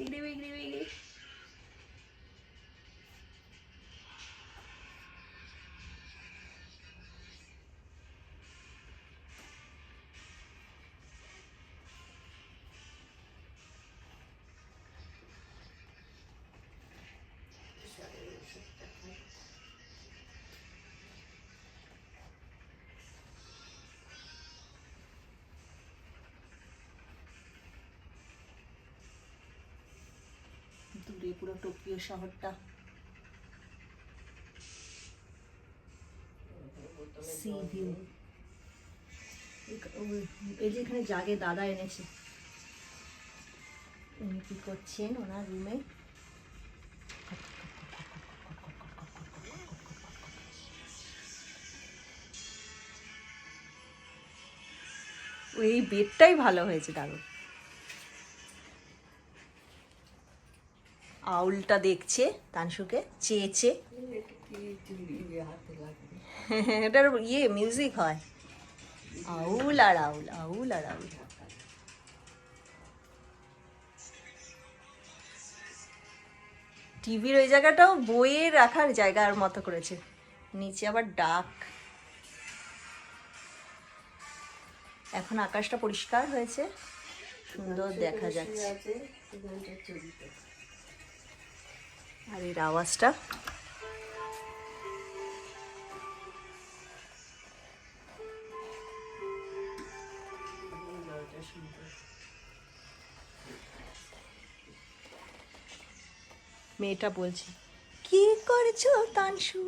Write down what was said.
চিংড়ি বিংড়ি বিংড়ি। দূরে পুরো টোকিও শহরটা, সি ভিউ। এই যে এখানে জাগে দাদা এনেছে, উনি কি করছেন ওনার রুমে। এই বেডটাই ভালো হয়েছে দারুণ। আউলটা দেখছে তানসুকে চেয়েছে। এটার ইয়ে মিউজিক হয়, আউল আর আউল, আউল আর আউল। টিভির ওই জায়গাটাও বইয়ে রাখার জায়গার মতো করেছে, নিচে আবার ডাক। এখন আকাশটা পরিষ্কার হয়েছে, সুন্দর দেখা যাচ্ছে। আর এর আওয়াজটা মেয়েটা বলছে, কি করছো তানসু?